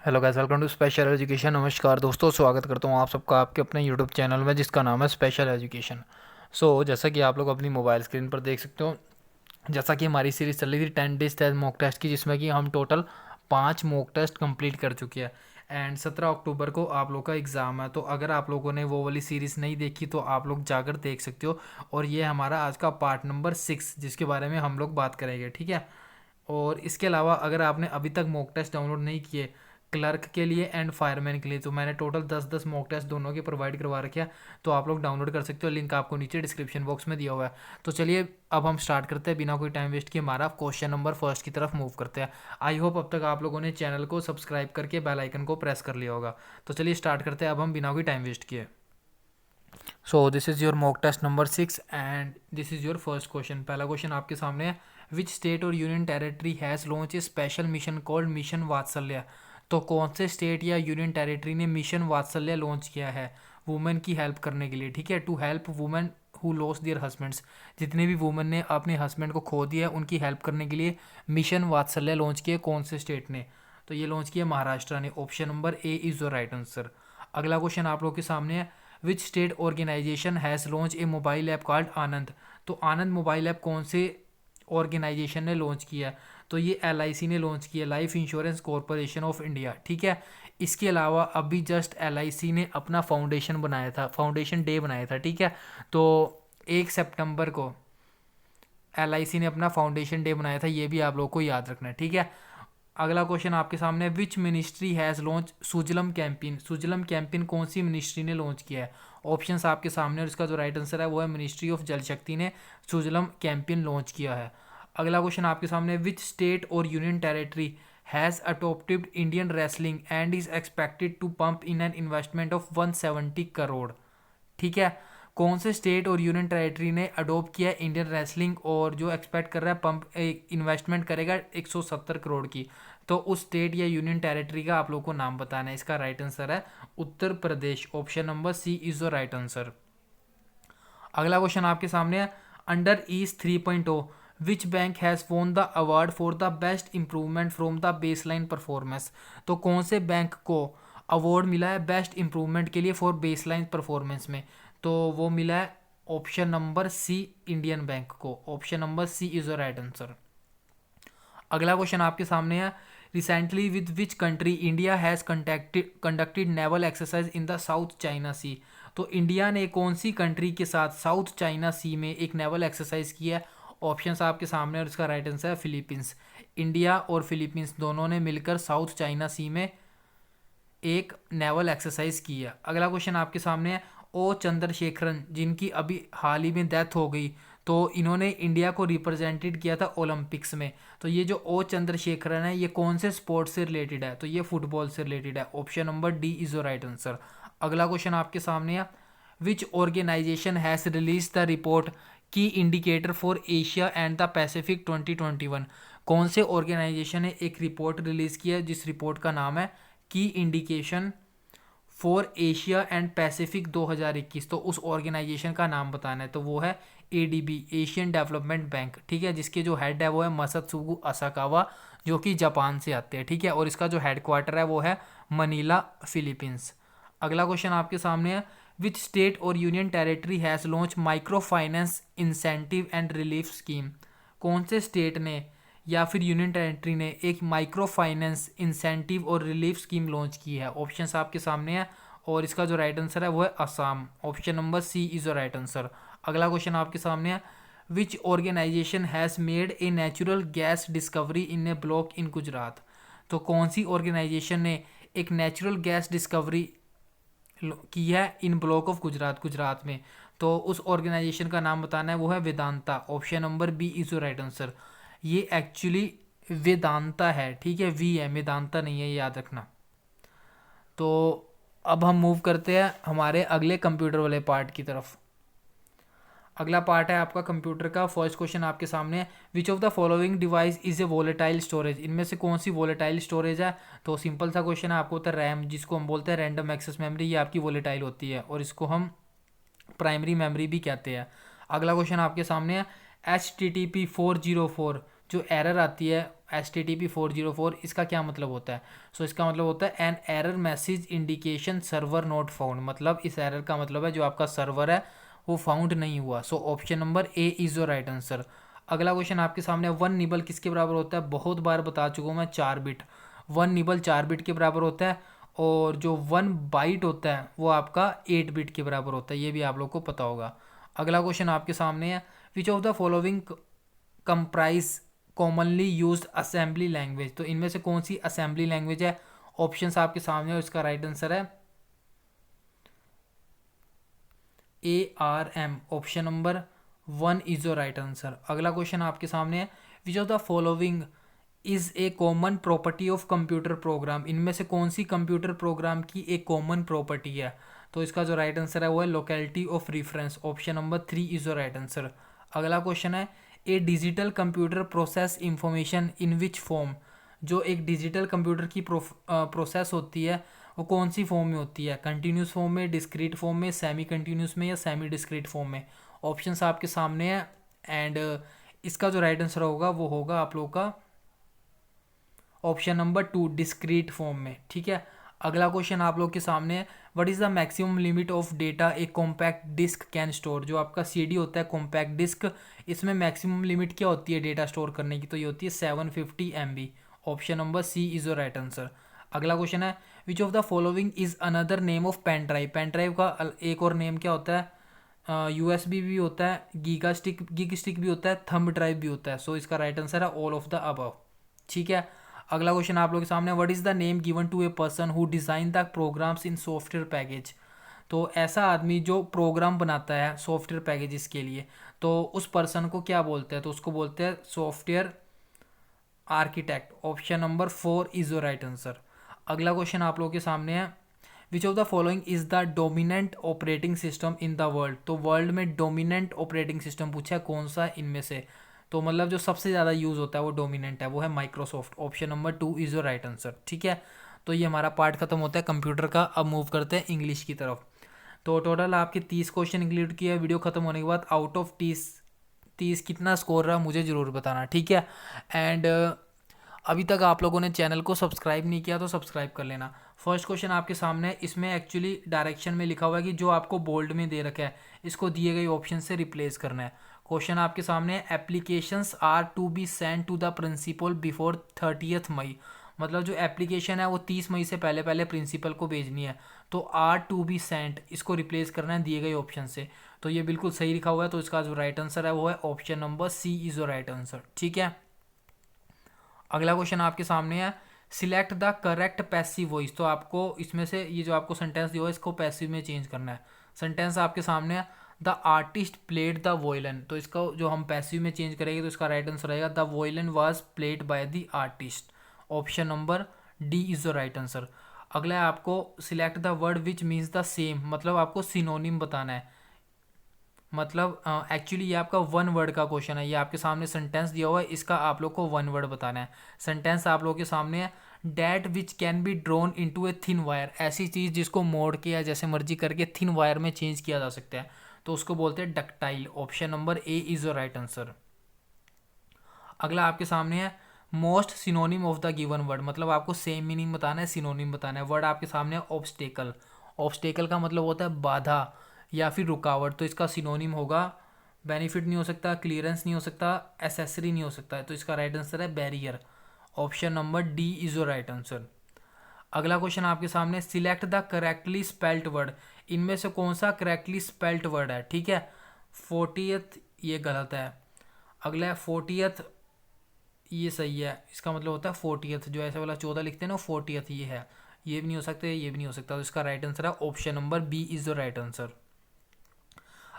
Hello guys, welcome to special education. नमस्कार दोस्तों, स्वागत करता हूँ आप सबका आपके अपने यूट्यूब चैनल में जिसका नाम है स्पेशल एजुकेशन। जैसा कि आप लोग अपनी मोबाइल स्क्रीन पर देख सकते हो, जैसा कि हमारी सीरीज चल रही थी 10 डेज टेस्ट मॉक टेस्ट की, जिसमें कि हम टोटल 5 मॉक टेस्ट कंप्लीट कर चुके हैं। एंड 17 अक्टूबर को आप लोग का एग्ज़ाम है। तो अगर आप लोगों ने वो वाली सीरीज़ नहीं देखी तो आप लोग जाकर देख सकते हो। और ये हमारा आज का पार्ट नंबर 6 जिसके बारे में हम लोग बात करेंगे, ठीक है। और इसके अलावा अगर आपने अभी तक मॉक टेस्ट डाउनलोड नहीं किए क्लर्क के लिए एंड फायरमैन के लिए, तो मैंने टोटल 10-10 मॉक टेस्ट दोनों के प्रोवाइड करवा रखे हैं। तो आप लोग डाउनलोड कर सकते हो, लिंक आपको नीचे डिस्क्रिप्शन बॉक्स में दिया हुआ है। तो चलिए अब हम स्टार्ट करते हैं बिना कोई टाइम वेस्ट किए, हमारा क्वेश्चन नंबर फर्स्ट की तरफ मूव करते हैं। आई होप अब तक आप लोगों ने चैनल को सब्सक्राइब करके बेल आइकन को प्रेस कर लिया होगा। तो चलिए स्टार्ट करते हैं अब हम बिना कोई टाइम वेस्ट किए। This is your mock test number 6 and this is your first question. पहला क्वेश्चन आपके सामने है, विच स्टेट और union territory has launch a special mission called mission Vatsalya. तो कौन से स्टेट या यूनियन टेरिटरी ने मिशन वात्सल्य लॉन्च किया है वुमेन की हेल्प करने के लिए, ठीक है। To help women who lost their husbands, जितने भी वुमेन ने अपने हस्बैंड को खो दिया है उनकी हेल्प करने के लिए मिशन वात्सल्य लॉन्च किया कौन से स्टेट ने। तो ये लॉन्च किया महाराष्ट्र ने। Option number A is the right answer. अगला क्वेश्चन आप लोग के सामने है, which state organisation has launch a mobile app called Anand. तो आनंद मोबाइल ऐप कौन से ऑर्गेनाइजेशन ने लॉन्च किया। तो ये LIC ने लॉन्च किया, life insurance corporation of India, ठीक है। इसके अलावा अभी जस्ट LIC ने अपना फाउंडेशन बनाया था, फाउंडेशन डे बनाया था, ठीक है। तो 1 सितंबर को LIC ने अपना फाउंडेशन डे बनाया था, ये भी आप लोगों को याद रखना है, ठीक है। अगला क्वेश्चन आपके सामने, which ministry has launch Sujalam campaign. Sujalam campaign कौन सी मिनिस्ट्री ने लॉन्च किया है। ऑप्शंस आपके सामने, और इसका जो राइट आंसर है वो है मिनिस्ट्री ऑफ जल शक्ति ने सुजलम कैंपेन लॉन्च किया है। अगला क्वेश्चन आपके सामने, विच स्टेट और union territory has adopted Indian wrestling and is expected to pump in an investment of 170 crore, ठीक है। कौन से स्टेट और यूनियन टेरिटरी ने अडोप्ट किया इंडियन रेसलिंग और जो एक्सपेक्ट कर रहा है पंप इन्वेस्टमेंट करेगा 170 करोड़ की। तो उस स्टेट या यूनियन टेरिटरी का आप लोग को नाम बताना है। इसका राइट आंसर है Uttar Pradesh. Option number C is the right answer. अगला क्वेश्चन आपके सामने है, under east 3.0 which bank has won the award for the best improvement from the baseline performance. तो कौन से बैंक को अवार्ड मिला है बेस्ट इंप्रूवमेंट के लिए फॉर बेसलाइन परफॉर्मेंस में। तो वो मिला है option number C, Indian Bank को। Option number C is the right answer. अगला क्वेश्चन आपके सामने है, recently with which country India has conducted naval exercise in the South China Sea. तो इंडिया ने कौन सी कंट्री के साथ साउथ चाइना सी में एक नेवल एक्सरसाइज की है। ऑप्शंस आपके सामने, और इसका राइट आंसर है फिलीपींस। इंडिया और फिलीपींस दोनों ने मिलकर साउथ चाइना सी में एक नेवल एक्सरसाइज की है। अगला क्वेश्चन आपके सामने है, ओ चंद्रशेखरन जिनकी अभी हाल ही में डेथ हो गई, तो इन्होंने इंडिया को रिप्रेजेंटेड किया था ओलंपिक्स में। तो ये जो ओ चंद्रशेखरन है ये कौन से स्पोर्ट से रिलेटेड है। तो ये फुटबॉल से रिलेटेड है। Option number D is the right answer. अगला क्वेश्चन आपके सामने है, which organisation has release the report key indicator for Asia and the Pacific 2021। कौन से ऑर्गेनाइजेशन ने एक रिपोर्ट रिलीज की है जिस रिपोर्ट का नाम है की indication for Asia and Pacific 2021। तो उस ऑर्गेनाइजेशन का नाम बताना है। तो वो है ADB, एशियन डेवलपमेंट बैंक, ठीक है, जिसके जो हेड है वो है मसत्सुगु असाकावा, जो कि जापान से आते हैं, ठीक है। और इसका जो हेडक्वार्टर है वो है मनीला, फिलीपींस। अगला क्वेश्चन आपके सामने है, विच स्टेट और union territory has launch micro finance incentive and relief scheme. कौन से स्टेट ने या फिर यूनियन टेरिटरी ने एक माइक्रो फाइनेंस इंसेंटिव और रिलीफ स्कीम लॉन्च की है। ऑप्शंस आपके सामने है, और इसका जो राइट आंसर है वो है Assam. Option number C is the right answer. अगला क्वेश्चन आपके सामने है, which organisation has made a natural gas discovery in a block in Gujarat. तो कौन सी ऑर्गेनाइजेशन ने एक नेचुरल गैस डिस्कवरी की है इन ब्लॉक ऑफ गुजरात, गुजरात में। तो उस ऑर्गेनाइजेशन का नाम बताना है, वो है Vedanta. Option number B is the right answer. ये एक्चुअली वेदांता है, ठीक है, वी है, वेदांता नहीं है, ये याद रखना। तो अब हम मूव करते हैं हमारे अगले कंप्यूटर वाले पार्ट की तरफ। अगला पार्ट है आपका कंप्यूटर का। फर्स्ट क्वेश्चन आपके सामने, विच of the following device is a volatile storage. इनमें से कौन सी वोलेटाइल स्टोरेज है। तो सिंपल सा क्वेश्चन है, आपको होता है रैम, जिसको हम बोलते हैं रैंडम एक्सेस मेमोरी, ये आपकी वोलेटाइल होती है, और इसको हम प्राइमरी मेमोरी भी कहते हैं। अगला क्वेश्चन आपके सामने है, HTTP 404 जो एरर आती है HTTP 404 इसका क्या मतलब होता है? सो इसका मतलब होता है an error message indication server not found, मतलब इस एरर का मतलब है जो आपका सर्वर है वो फाउंड नहीं हुआ। So option number A is your right answer. अगला क्वेश्चन आपके सामने, वन निबल किसके बराबर होता है? बहुत बार बता चुका हूँ मैं, 4 बिट। वन निबल 4 बिट के बराबर होता है, और जो वन बाइट होता है वो आपका 8 बिट के बराबर होता है, ये भी आप लोग को पता होगा। अगला क्वेश्चन आपके सामने है, which of the following comprise commonly used assembly language, तो इनमें से कौन सी असेंबली लैंग्वेज है? ऑप्शंस आपके सामने और इसका राइट आंसर है ARM, option number 1 is your right answer. अगला क्वेश्चन आपके सामने है, which of the following is a common property of computer program, इनमें से कौन सी कंप्यूटर प्रोग्राम की एक कॉमन प्रॉपर्टी है? तो इसका जो राइट आंसर है वो है locality of reference, option number 3 is your right answer. अगला क्वेश्चन है, a digital computer process information in which form, जो एक डिजिटल कंप्यूटर की प्रोसेस होती है वो कौन सी फॉर्म में होती है? कंटिन्यूस फॉर्म में, डिस्क्रीट फॉर्म में, सेमी कंटिन्यूस में, या सेमी डिस्क्रीट फॉर्म में? ऑप्शंस आपके सामने है, एंड इसका जो राइट आंसर होगा वो होगा आप लोगों का ऑप्शन नंबर 2 डिस्क्रीट फॉर्म में, ठीक है। अगला क्वेश्चन आप लोग के सामने है, what is the maximum limit of data A compact disc can store, जो आपका CD होता है कॉम्पैक्ट डिस्क, इसमें मैक्सिमम लिमिट क्या होती है डेटा स्टोर करने की? तो ये होती है 750 MB, option number C is your right answer. अगला क्वेश्चन है, which of the following is another name of pen drive, pen drive का एक और नेम क्या होता है? USB भी होता है, गीग स्टिक भी होता है, थंब ड्राइव भी होता है। सो इसका राइट आंसर है ऑल ऑफ द अबव, ठीक है। अगला क्वेश्चन आप लोग के सामने, what is the name given to a person who design the programs in software package, तो ऐसा आदमी जो प्रोग्राम बनाता है सॉफ्टवेयर पैकेजेस के लिए, तो उस पर्सन को क्या बोलते हैं? तो उसको बोलते हैं software architect, option number 4 is your right answer. अगला क्वेश्चन आप लोगों के सामने है, which of the following is the dominant operating system in the world, तो वर्ल्ड में डोमिनेंट ऑपरेटिंग सिस्टम पूछा है कौन सा इनमें से? तो मतलब जो सबसे ज़्यादा यूज़ होता है वो डोमिनेंट है, वो है Microsoft, option number 2 is your right answer, ठीक है। तो ये हमारा पार्ट खत्म होता है कंप्यूटर का। अब मूव करते हैं इंग्लिश की तरफ। तो टोटल आपके 30 क्वेश्चन इंक्लूड किए। वीडियो खत्म होने के बाद आउट ऑफ 30 कितना स्कोर रहा मुझे ज़रूर बताना, ठीक है। एंड अभी तक आप लोगों ने चैनल को सब्सक्राइब नहीं किया तो सब्सक्राइब कर लेना। फर्स्ट क्वेश्चन आपके सामने है, इसमें एक्चुअली डायरेक्शन में लिखा हुआ है कि जो आपको बोल्ड में दे रखा है इसको दिए गए ऑप्शन से रिप्लेस करना है। क्वेश्चन आपके सामने है, applications are to be send to the principal before 30 May, मतलब जो एप्लीकेशन है वो 30 मई से पहले पहले प्रिंसिपल को भेजनी है, तो आर टू बी सेंट इसको रिप्लेस करना है दिए गए ऑप्शन से। तो ये बिल्कुल सही लिखा हुआ है, तो इसका जो राइट आंसर है वो है option number C is your right answer, ठीक है। अगला क्वेश्चन आपके सामने है, select the correct passive voice, तो आपको इसमें से ये जो आपको सेंटेंस दिया है इसको पैसिव में चेंज करना है। सेंटेंस आपके सामने है, द आर्टिस्ट प्लेड द वोयलन, तो इसका जो हम पैसिव में चेंज करेंगे तो इसका राइट आंसर रहेगा the violin was played by the artist, option number D is the right answer. अगला है आपको select the word which means the same, मतलब आपको सिनोनिम बताना है। मतलब एक्चुअली ये आपका वन वर्ड का क्वेश्चन है, ये आपके सामने सेंटेंस दिया हुआ है, इसका आप लोग को वन वर्ड बताना है। सेंटेंस आप लोगों के सामने है, that which can be drone into a thin wire, ऐसी चीज़ जिसको मोड़ के या जैसे मर्जी करके थिन वायर में चेंज किया जा सकता है, तो उसको बोलते हैं ductile, option number A is your right answer. अगला आपके सामने है, most synonym of the given word, मतलब आपको सेम मीनिंग बताना है, सिनोनिम बताना है। वर्ड आपके सामने है ऑब्स्टेकल, ऑब्स्टेकल का मतलब होता है बाधा या फिर रुकावट, तो इसका सिनोनिम होगा बेनिफिट नहीं हो सकता, क्लियरेंस नहीं हो सकता, एसेसरी नहीं हो सकता, तो इसका राइट आंसर है barrier, option number D is your right answer. अगला क्वेश्चन आपके सामने, select the correctly spelt word, इनमें से कौन सा करेक्टली स्पेल्ट वर्ड है, ठीक है। 40th ये गलत है, अगला है 40th ये सही है, इसका मतलब होता है 40th, जो ऐसे वाला 14 लिखते हैं ना 40th ये है, ये भी नहीं हो सकता, ये भी नहीं हो सकता, तो इसका राइट आंसर है option number B is the right answer.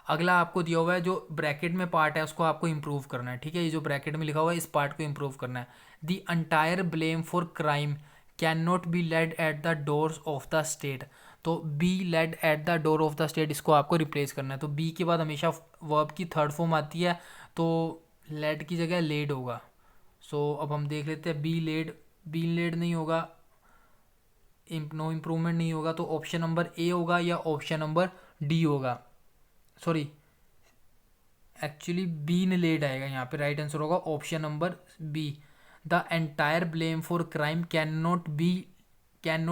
अगला आपको दिया हुआ है, जो ब्रैकेट में पार्ट है उसको आपको इंप्रूव करना है, ठीक है। ये जो ब्रैकेट में लिखा हुआ है इस पार्ट को इंप्रूव करना है। The entire blame for crime can not be laid at the doors of the state, तो be laid at the door of the state इसको आपको रिप्लेस करना है। तो बी के बाद हमेशा वर्ब की थर्ड फॉर्म आती है, तो लेड की जगह लेड होगा। सो अब हम देख लेते हैं, बी लेड नहीं होगा, नो इम्प्रूवमेंट नहीं होगा, तो ऑप्शन नंबर A होगा या ऑप्शन नंबर D होगा, सॉरी एक्चुअली बीन लेड आएगा यहाँ पे, राइट आंसर होगा option number B। The entire blame for crime can not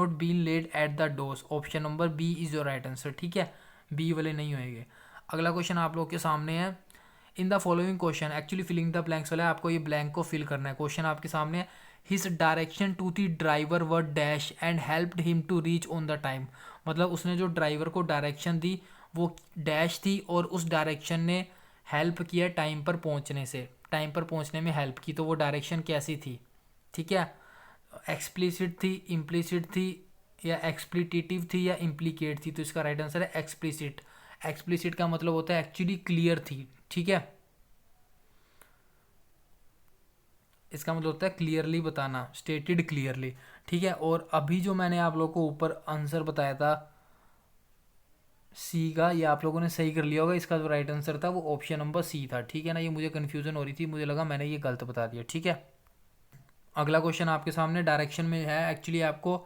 be laid at the doors. Option number B is your right answer. ठीक है, B वाले नहीं होएंगे। अगला क्वेश्चन आप लोग के सामने है। In the following question, actually filling the blanks वाला है, आपको ये ब्लैंक को फिल करना है। क्वेश्चन आपके सामने है, his direction to the driver were dash and helped him to reach on the time. मतलब उसने जो ड्राइवर को डायरेक्शन दी वो डैश थी और उस डायरेक्शन ने हेल्प किया टाइम पर पहुंचने से, टाइम पर पहुंचने में हेल्प की। तो वो डायरेक्शन कैसी थी? ठीक है, एक्सप्लिसिट थी, इम्प्लिसिट थी, या एक्सप्लिटिव थी, या इम्प्लीकेट थी। तो इसका राइट आंसर है एक्सप्लिसिट। एक्सप्लिसिट का मतलब होता है एक्चुअली क्लियर थी। ठीक है, इसका मतलब होता है क्लियरली बताना, स्टेटेड क्लियरली। ठीक है, और अभी जो मैंने आप लोगों को ऊपर आंसर बताया था सी का, ये आप लोगों ने सही कर लिया होगा। इसका जो राइट आंसर था वो ऑप्शन नंबर सी था। ठीक है ना, ये मुझे कन्फ्यूजन हो रही थी, मुझे लगा मैंने ये गलत बता दिया। ठीक है, अगला क्वेश्चन आपके सामने डायरेक्शन में है। एक्चुअली आपको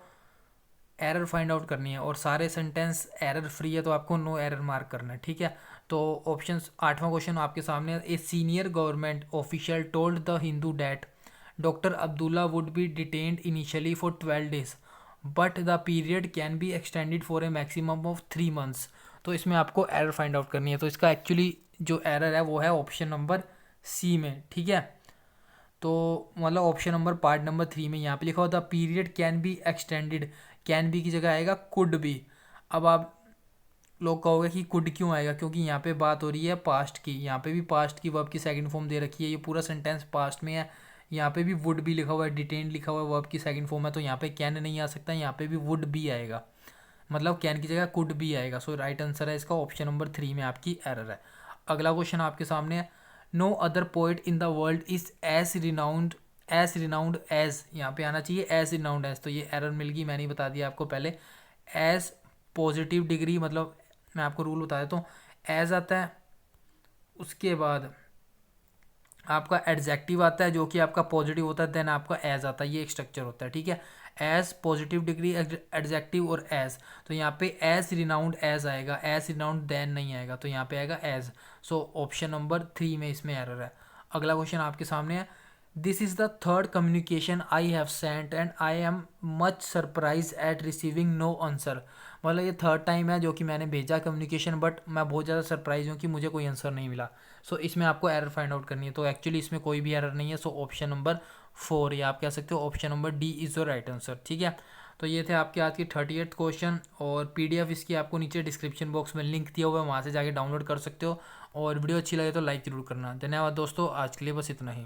एरर फाइंड आउट करनी है और सारे सेंटेंस एरर फ्री है, तो आपको नो एरर मार्क करना है। ठीक है, तो ऑप्शन 8वां क्वेश्चन आपके सामने है। A senior government official told the Hindu that doctor Abdullah would be detained initially for 12 days but the period can be extended for a maximum of 3 months। तो इसमें आपको एरर फाइंड आउट करनी है। तो इसका एक्चुअली जो एरर है वो है ऑप्शन नंबर सी में। ठीक है, तो मतलब ऑप्शन नंबर पार्ट नंबर 3 में यहाँ पे लिखा होता period can be extended, can be की जगह आएगा कुड बी। अब आप लोग कहोगे कि कुड क्यों आएगा, क्योंकि यहाँ पे बात हो रही है पास्ट की, यहाँ पे भी पास्ट की वर्ब की सेकंड फॉर्म दे रखी है, ये पूरा सेंटेंस पास्ट में है। यहाँ पे भी वुड भी लिखा हुआ है, डिटेन लिखा हुआ है, वर्ब की सेकंड फॉर्म है, तो यहाँ पे कैन नहीं आ सकता, यहाँ पे भी वुड भी आएगा, मतलब कैन की जगह कुड भी आएगा। सो राइट आंसर है इसका ऑप्शन नंबर 3 में आपकी एरर है। अगला क्वेश्चन आपके सामने है। No other poet in the world is as renowned as, यहाँ पे आना चाहिए एज रिनाउंड एज, तो ये एरर मिल गई, मैंने बता दिया आपको पहले। एज पॉजिटिव डिग्री, मतलब मैं आपको रूल बता देता हूँ। एज आता है, उसके बाद आपका एडजेक्टिव आता है जो कि आपका पॉजिटिव होता है, देन आपका एज आता है, ये एक स्ट्रक्चर होता है। ठीक है, एज पॉजिटिव डिग्री एडजेक्टिव और एज, तो यहाँ पे एज रिनाउंड एज आएगा, एज रिनाउंड देन नहीं आएगा, तो यहाँ पे आएगा एज। सो ऑप्शन नंबर 3 में इसमें एरर है। अगला क्वेश्चन आपके सामने है। This is the third communication I have sent and I am much surprise at receiving no answer. मतलब ये थर्ड टाइम है जो कि मैंने भेजा कम्युनिकेशन, बट मैं बहुत ज़्यादा सरप्राइज हूँ कि मुझे कोई आंसर नहीं मिला। सो इसमें आपको एरर फाइंड आउट करनी है। तो एक्चुअली इसमें कोई भी एरर नहीं है। सो ऑप्शन नंबर 4, या आप कह सकते हो option number D is the right answer. ठीक है, तो ये थे आपके आज की 38th क्वेश्चन, और PDF इसकी आपको नीचे डिस्क्रिप्शन बॉक्स में लिंक दिया हुआ है, वहाँ से जाके डाउनलोड कर सकते हो। और वीडियो अच्छी लगे तो लाइक ज़रूर करना। धन्यवाद दोस्तों, आज के लिए बस इतना ही।